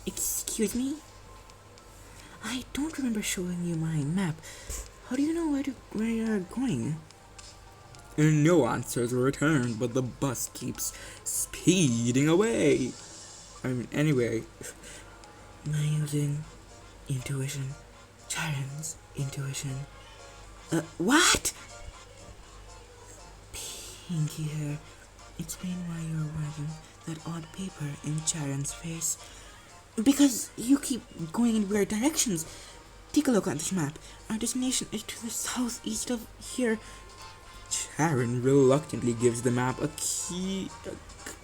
Excuse me? I don't remember showing you my map. How do you know where you're going? And no answers were returned, but the bus keeps speeding away. Anyway, am I using intuition? Charon's intuition. What? Pinky hair. Explain why you're wearing that odd paper in Charon's face. Because you keep going in weird directions. Take a look at this map. Our destination is to the southeast of here. Charon reluctantly gives the map a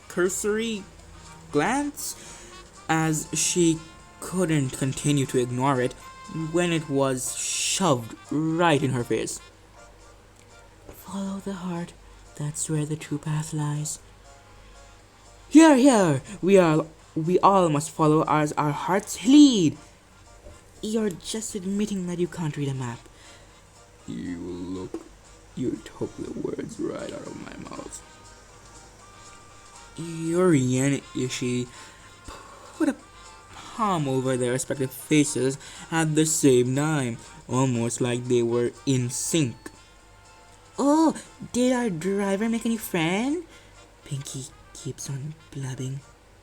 cursory glance, as she couldn't continue to ignore it when it was shoved right in her face. Follow the heart. That's where the true path lies. Here! We all must follow as our hearts lead. You're just admitting that you can't read a map. You took the words right out of my mouth. Yuri and Ishi put a palm over their respective faces at the same time, almost like they were in sync. Oh, did our driver make a new friend? Pinky keeps on blabbing.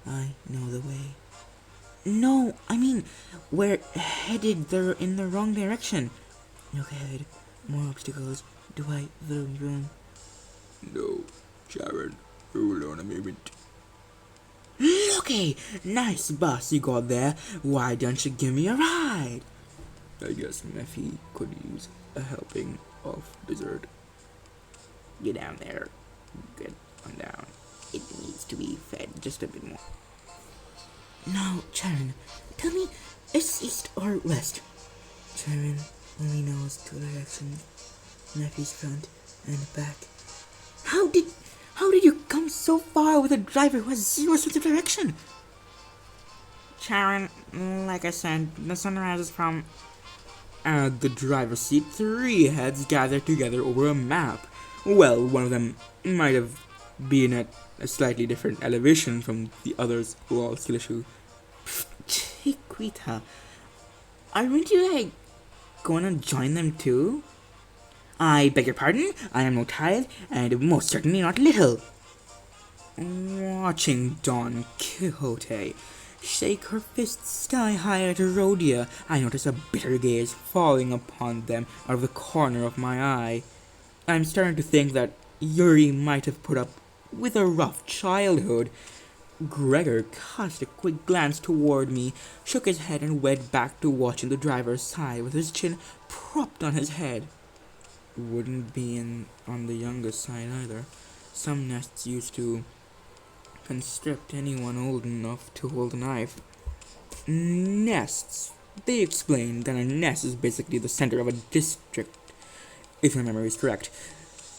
I know the way. No, I mean, we're headed in the wrong direction. Look ahead. More obstacles. Dwight, vroom. No, Sharon, hold on a moment. Looky! Nice bus you got there. Why don't you give me a ride? I guess Mephi could use a helping of dessert. Get down there. Get on down. It needs to be fed just a bit more. Now, Sharon, tell me, is east or west? Sharon only knows two directions. Mephi's front and back. How did you come so far with a driver who has zero sense of direction? Sharon, like I said, the sun rises from... At the driver's seat, three heads gathered together over a map. Well, one of them might have been at a slightly different elevation from the others who all still issue. Chiquita, aren't you gonna join them too? I beg your pardon, I am no child, and most certainly not little. Watching Don Quixote shake her fist sky high at Rhodia, I notice a bitter gaze falling upon them out of the corner of my eye. I'm starting to think that Yuri might have put up with a rough childhood. Gregor cast a quick glance toward me, shook his head, and went back to watching the driver's side with his chin propped on his head. Wouldn't be on the youngest side either. Some nests used to constrict anyone old enough to hold a knife. Nests. They explained that a nest is basically the center of a district, if my memory is correct.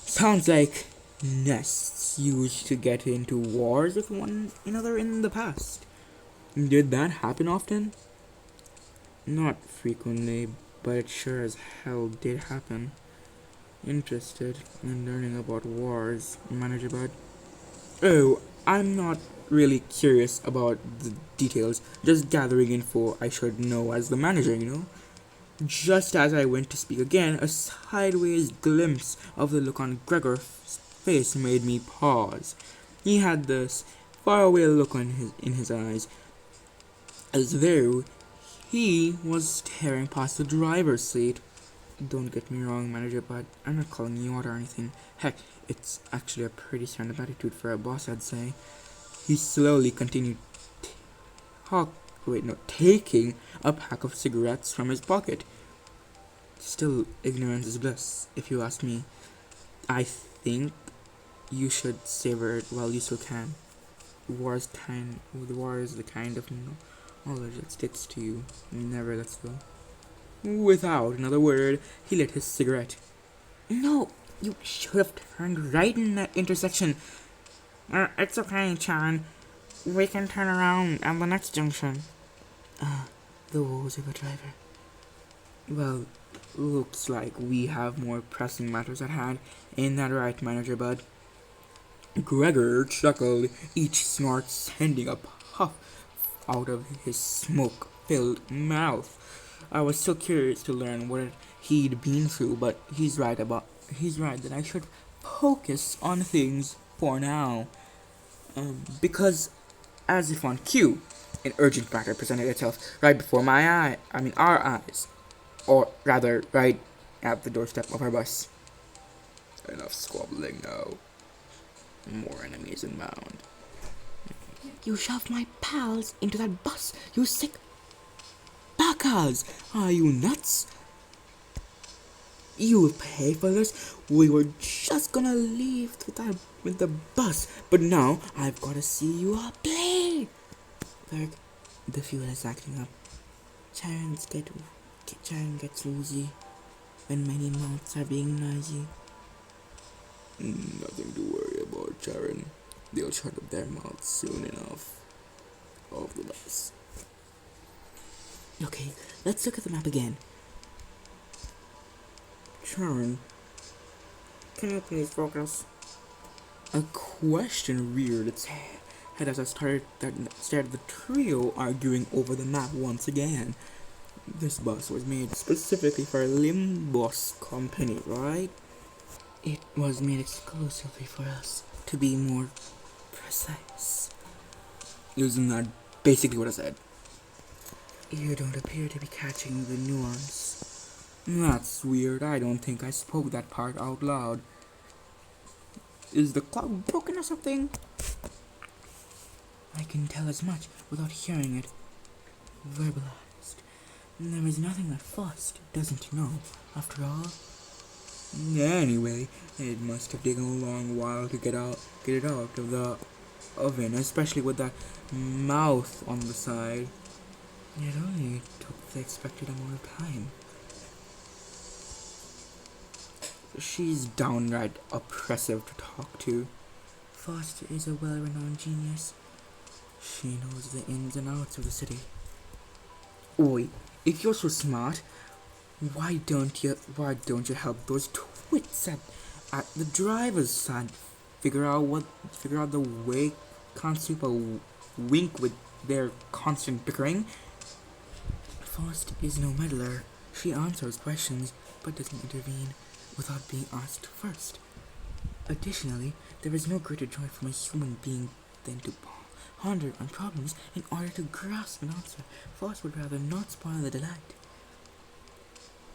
Sounds like nests used to get into wars with one another in the past. Did that happen often? Not frequently, but it sure as hell did happen. Interested in learning about wars, Manager Bud? Oh, I'm not really curious about the details, just gathering info I should know as the manager, you know? Just as I went to speak again, a sideways glimpse of the look on Gregor's face made me pause. He had this faraway look in his eyes, as though he was staring past the driver's seat. Don't get me wrong, Manager, but I'm not calling you out or anything. Heck, it's actually a pretty stand-up attitude for a boss, I'd say. He slowly continued taking a pack of cigarettes from his pocket. Still, ignorance is bliss, if you ask me. I think you should savor it while you still can. War is the kind of knowledge that sticks to you and never lets go. Without another word, he lit his cigarette. No, you should have turned right in that intersection. It's okay, Chan. We can turn around at the next junction. The woes of a driver. Well, looks like we have more pressing matters at hand. Ain't that right, Manager Bud? Gregor chuckled, each snort sending a puff out of his smoke-filled mouth. I was so curious to learn what he'd been through, but he's right that I should focus on things for now. Because as if on cue, an urgent matter presented itself right before our eyes, or rather, right at the doorstep of our bus. Enough squabbling now. More enemies inbound. You shoved my pals into that bus, you sick bacas! Are you nuts? You pay for this? We were just gonna leave with the bus, but now I've gotta see you up play. Berg, the fuel is acting up. Charon gets woozy when many mouths are being noisy. Nothing to worry about, Charon. They'll shut up their mouths soon enough. Off the bus. Okay, let's look at the map again. Charon, can you please focus? A question reared its head as I stared at the trio arguing over the map once again. This bus was made specifically for Limbus company, right? It was made exclusively for us, to be more precise. Isn't that basically what I said? You don't appear to be catching the nuance. That's weird. I don't think I spoke that part out loud. Is the clock broken or something? I can tell as much without hearing it verbalized. There is nothing that Faust doesn't know, after all. Anyway, it must have taken a long while to get it out of the oven, especially with that mouth on the side. It only took the expected amount of time. She's downright oppressive to talk to. Foster is a well-renowned genius. She knows the ins and outs of the city. Oi, if you're so smart, why don't you help those twits at the driver's side figure out the way? Can't sweep a wink with their constant bickering. Faust is no meddler. She answers questions but doesn't intervene without being asked first. Additionally, there is no greater joy from a human being than to ponder on problems in order to grasp an answer. Faust would rather not spoil the delight.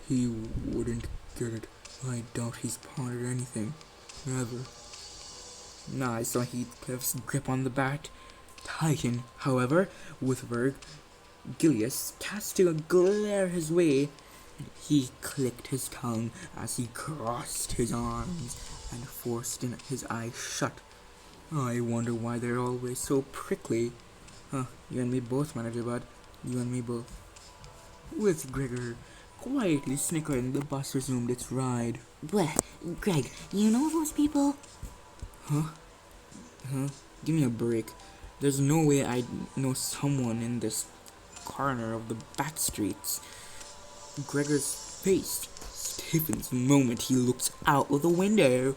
He wouldn't get it. I doubt he's pondered anything. Never. Nah, I saw Heathcliff's grip on the bat tighten. However, with Gilius casting a glare his way, he clicked his tongue as he crossed his arms and forced his eyes shut. I wonder why they're always so prickly. Huh, you and me both, manager bud. You and me both. With Gregor quietly snickering, the bus resumed its ride. Bleh, Greg, you know those people? Huh? Give me a break. There's no way I know someone in this corner of the back streets. Gregor's face stiffens the moment he looks out of the window.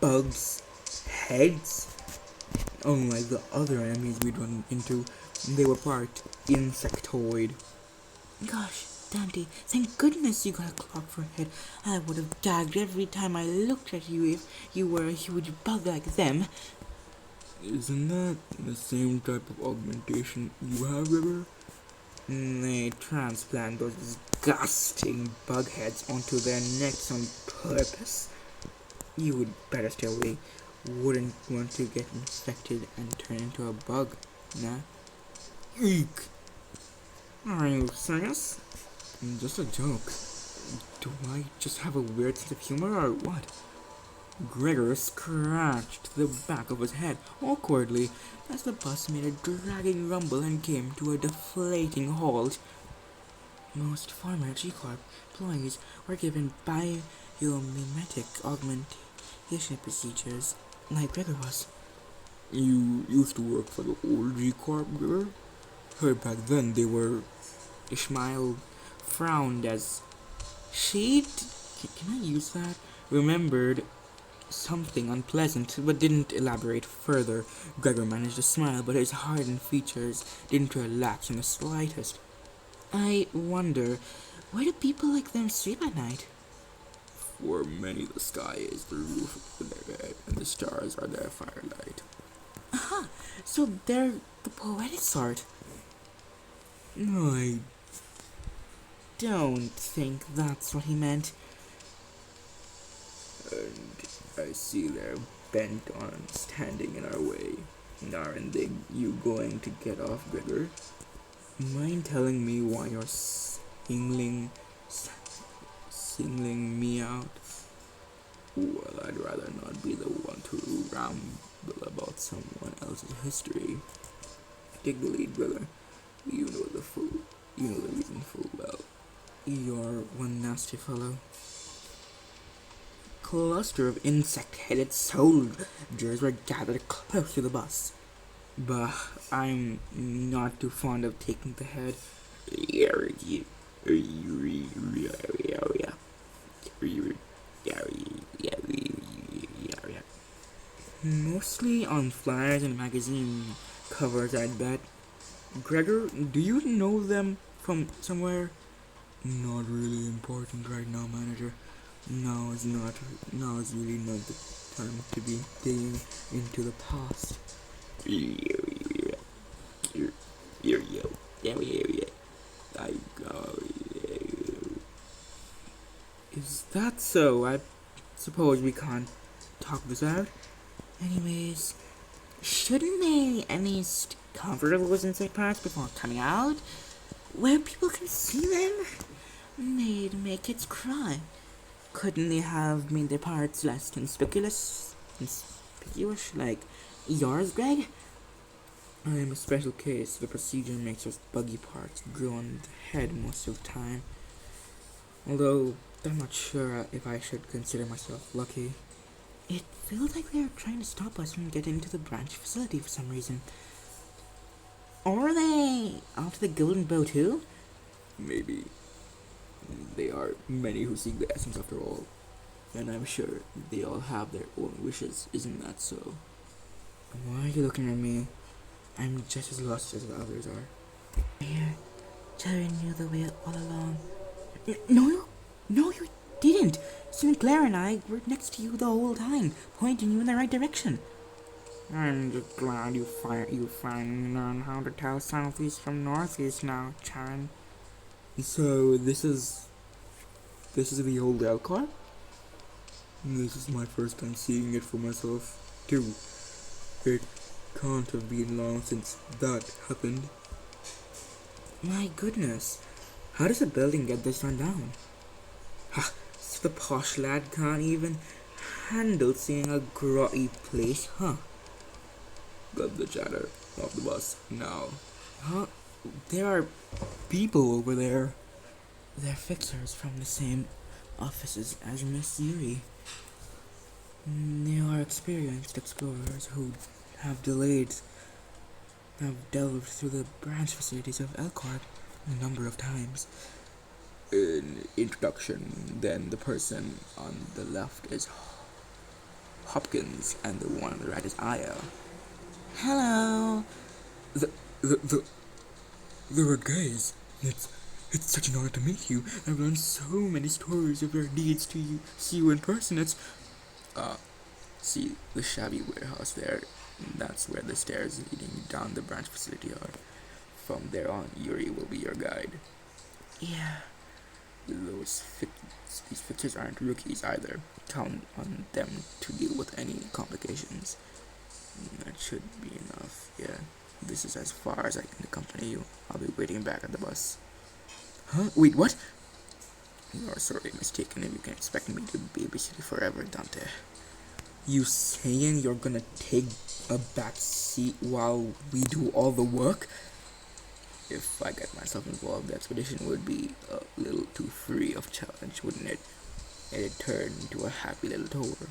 Bugs, heads. Unlike the other enemies we'd run into, they were part insectoid. Gosh, Dante, thank goodness you got a clock for a head. I would have gagged every time I looked at you if you were a huge bug like them. Isn't that the same type of augmentation you have, River? They transplant those disgusting bug heads onto their necks on purpose. You would better stay away. Wouldn't want to get infected and turn into a bug, nah? Eek! Are you serious? Just a joke. Do I just have a weird sense of humor or what? Gregor scratched the back of his head awkwardly as the bus made a dragging rumble and came to a deflating halt. Most former G-Corp employees were given biomimetic augmentation procedures like Gregor was. You used to work for the old G-Corp, Gregor? Heard back then they were... Ishmael frowned as... Shade? Can I use that? Remembered something unpleasant, but didn't elaborate further. Gregor managed to smile, but his hardened features didn't relax in the slightest. I wonder, why do people like them sleep at night? For many, the sky is the roof of their head, and the stars are their firelight. Aha! So they're the poetic sort. I don't think that's what he meant. And I see they're bent on standing in our way. Aren't they you going to get off, Gregor? Mind telling me why you're singling me out? Well, I'd rather not be the one to ramble about someone else's history. Take the lead, brother. You know the reason full well. You're one nasty fellow. Cluster of insect-headed soldiers were gathered close to the bus. But I'm not too fond of taking the head. Mostly on flyers and magazine covers, I'd bet. Gregor, do you know them from somewhere? Not really important right now, manager. Now is really not the time to be digging into the past. Is that so? I suppose we can't talk this out. Anyways, shouldn't they at least cover those insect parts before coming out? Where people can see them? They'd make kids cry. Couldn't they have made their parts less conspicuous like yours, Greg? I am a special case. The procedure makes those buggy parts grow on the head most of the time. Although, I'm not sure if I should consider myself lucky. It feels like they're trying to stop us from getting to the branch facility for some reason. Or are they after the golden bow too? Maybe. They are many who seek the essence after all. And I'm sure they all have their own wishes, isn't that so? Why are you looking at me? I'm just as lost as the others are. Here, Jerry knew the way all along. No, you didn't. Sinclair and I were next to you the whole time, pointing you in the right direction. I'm just glad you finally learned how to tell southeast from northeast now, Charon. So this is the old Elcott? This is my first time seeing it for myself too. It can't have been long since that happened. My goodness, how does a building get this run down? Ha! So the posh lad can't even handle seeing a grotty place, huh? Got the chatter off the bus now. Huh? There are people over there. They're fixers from the same offices as Miss Yuri. They are experienced explorers who have delved through the branch facilities of Elkhart a number of times. In introduction, then the person on the left is Hopkins, and the one on the right is Aya. Hello. There are guys. It's such an honor to meet you. I've learned so many stories of your deeds to see you in person. It's see the shabby warehouse there. That's where the stairs leading down the branch facility are. From there on, Yuri will be your guide. Yeah. These fixers aren't rookies either. Count on them to deal with any complications. That should be enough, yeah. This is as far as I can accompany you. I'll be waiting back at the bus. Huh? Wait, what? You're sorely mistaken if you can expect me to babysit you forever, Dante. You saying you're gonna take a back seat while we do all the work? If I get myself involved, the expedition would be a little too free of challenge, wouldn't it? It'd turn into a happy little tour.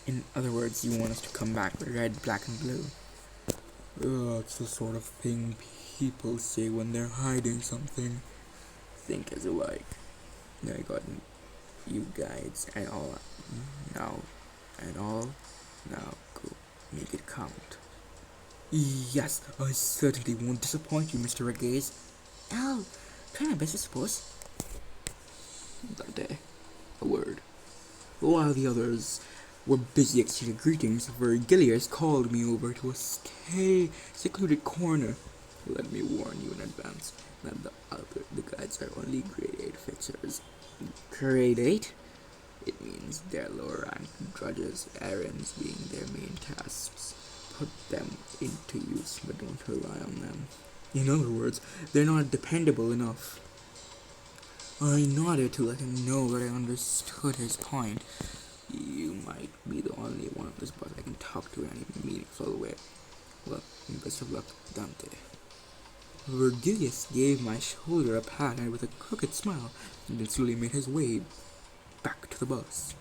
In other words, you want us to come back with red, black, and blue. That's the sort of thing people say when they're hiding something. Think as alike. I got you guides and all. Now, and all. Now go make it count. Yes, I certainly won't disappoint you, Mr. Regaze. I'll try my best, I suppose. Dante, a word. While the others were busy exchanging greetings, Virgilius called me over to a secluded corner. Let me warn you in advance that the guides are only grade 8 fixers. Grade 8? It means their lower rank drudges, errands being their main tasks. Put them into use, but don't rely on them. In other words, they're not dependable enough. I nodded to let him know that I understood his point. You might be the only one of this bus I can talk to in any meaningful way. Well, best of luck, Dante. Virgilius gave my shoulder a pat and with a crooked smile, and then slowly made his way back to the bus.